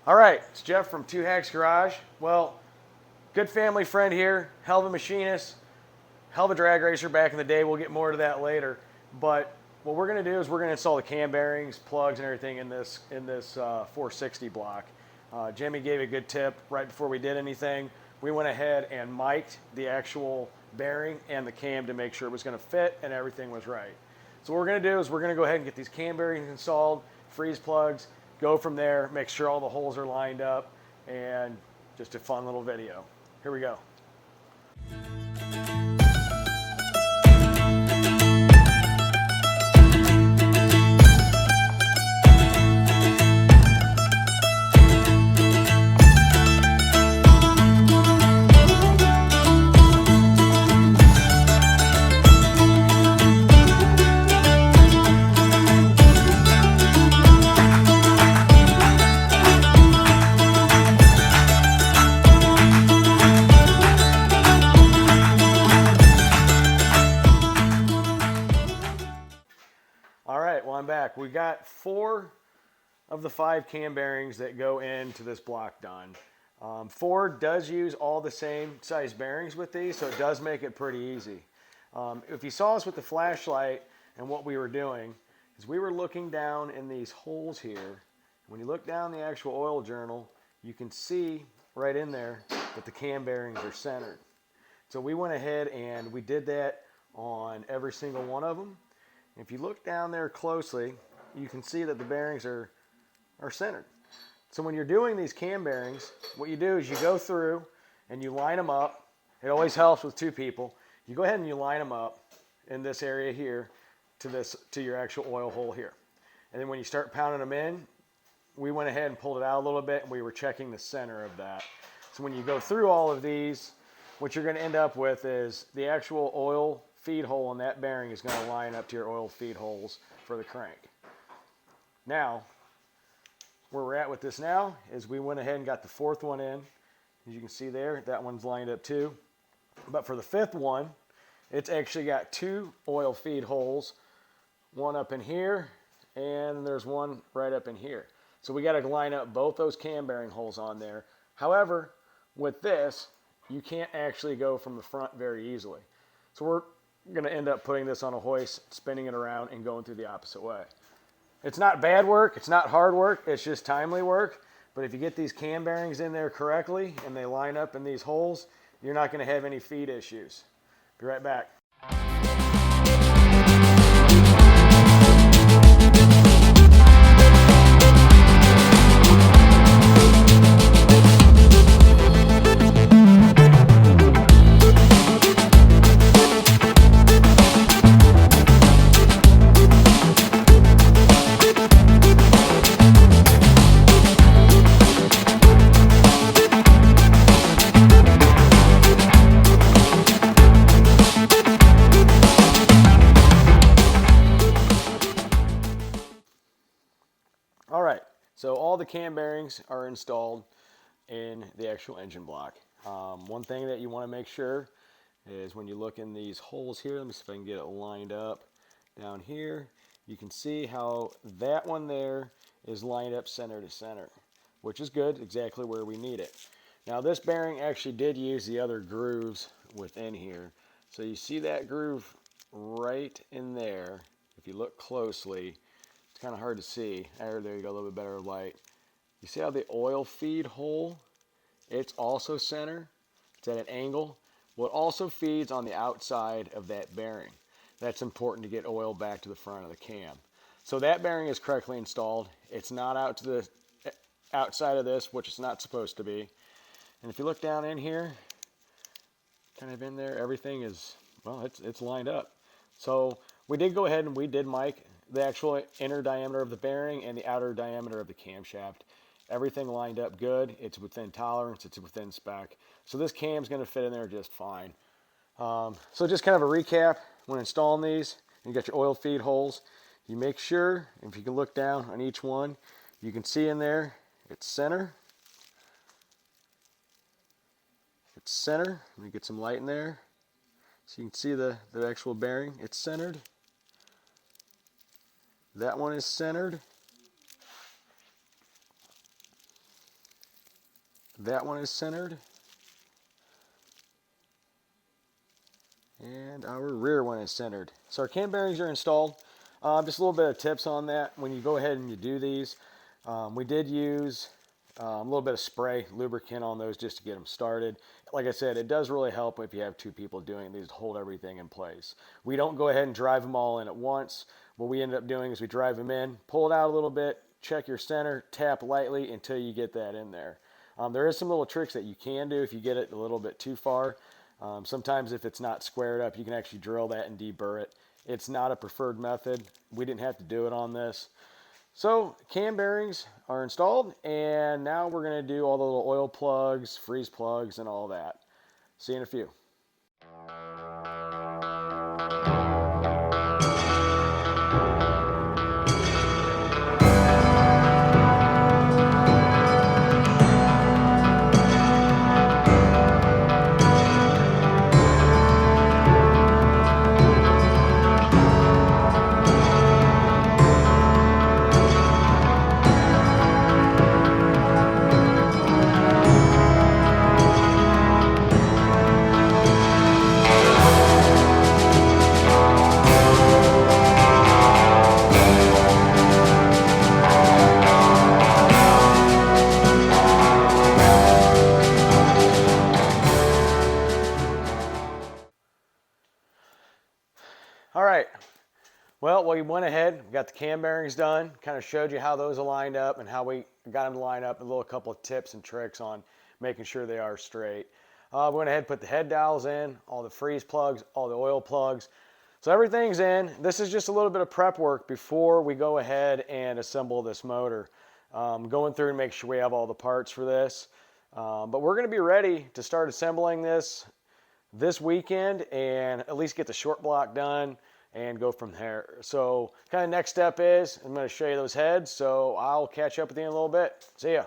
All right, it's Jeff from Two Hacks Garage. Well, good family friend here, hell of a machinist, hell of a drag racer back in the day. We'll get more to that later. But what we're going to do is we're going to install the cam bearings, plugs, and everything in this 460 block. Jimmy gave a good tip right before we did anything. We went ahead and mic'd the actual bearing and the cam to make sure it was going to fit and everything was right. So what we're going to do is we're going to go ahead and get these cam bearings installed, freeze plugs, go from there, make sure all the holes are lined up, and just a fun little video. Here we go. All right, well, I'm back. We got 4 of the 5 cam bearings that go into this block done. Ford does use all the same size bearings with these, so it does make it pretty easy. If you saw us with the flashlight and what we were doing, is we were looking down in these holes here. When you look down the actual oil journal, you can see right in there that the cam bearings are centered. So we went ahead and we did that on every single one of them. If you look down there closely, you can see that the bearings are centered. So when you're doing these cam bearings, what you do is you go through and you line them up. It always helps with 2 people. You go ahead and you line them up in this area here to your actual oil hole here. And then when you start pounding them in, we went ahead and pulled it out a little bit and we were checking the center of that. So when you go through all of these, what you're going to end up with is the actual oil feed hole in that bearing is going to line up to your oil feed holes for the crank. Now, where we're at with this now is we went ahead and got the 4th one in. As you can see there, that one's lined up too. But for the 5th one, it's actually got 2 oil feed holes, one up in here, and there's one right up in here. So we got to line up both those cam bearing holes on there. However, with this, you can't actually go from the front very easily. So we're going to end up putting this on a hoist, spinning it around, and going through the opposite way. It's not bad work, it's not hard work, it's just timely work. But if you get these cam bearings in there correctly and they line up in these holes, you're not going to have any feed issues. Be right back. All right, so all the cam bearings are installed in the actual engine block. One thing that you want to make sure is when you look in these holes here, let me see if I can get it lined up down here, you can see how that one there is lined up center to center, which is good, exactly where we need it. Now this bearing actually did use the other grooves within here. So you see that groove right in there. If you look closely, it's kind of hard to see. There you go, a little bit better light. You see how the oil feed hole, it's also center. It's at an angle. Well, it also feeds on the outside of that bearing. That's important to get oil back to the front of the cam. So that bearing is correctly installed. It's not out to the outside of this, which it's not supposed to be. And if you look down in here, kind of in there, everything is, well, it's lined up. So we did go ahead and we did mic the actual inner diameter of the bearing and the outer diameter of the camshaft. Everything lined up good. It's within tolerance. It's within spec. So this cam's going to fit in there just fine. So just kind of a recap when installing these. You got your oil feed holes. You make sure, if you can look down on each one, you can see in there, it's center. It's center. Let me get some light in there. So you can see the actual bearing. It's centered. That one is centered. That one is centered. And our rear one is centered. So our cam bearings are installed. Just a little bit of tips on that. When you go ahead and you do these, we did use a little bit of spray lubricant on those just to get them started. Like I said, it does really help if you have two people doing these to hold everything in place. We don't go ahead and drive them all in at once. What we end up doing is we drive them in, pull it out a little bit, check your center, tap lightly until you get that in there. There is some little tricks that you can do if you get it a little bit too far. Sometimes if it's not squared up, you can actually drill that and deburr it. It's not a preferred method. We didn't have to do it on this. So cam bearings are installed, and now we're going to do all the little oil plugs, freeze plugs, and all that. See you in a few. All right, well, we went ahead, we got the cam bearings done, kind of showed you how those aligned up and how we got them to line up, a couple of tips and tricks on making sure they are straight. We went ahead and put the head dowels in, all the freeze plugs, all the oil plugs. So everything's in. This is just a little bit of prep work before we go ahead and assemble this motor. Going through and make sure we have all the parts for this. But we're going to be ready to start assembling this weekend and at least get the short block done and go from there. So kind of next step is I'm going to show you those heads. So I'll catch up with you in a little bit. See ya.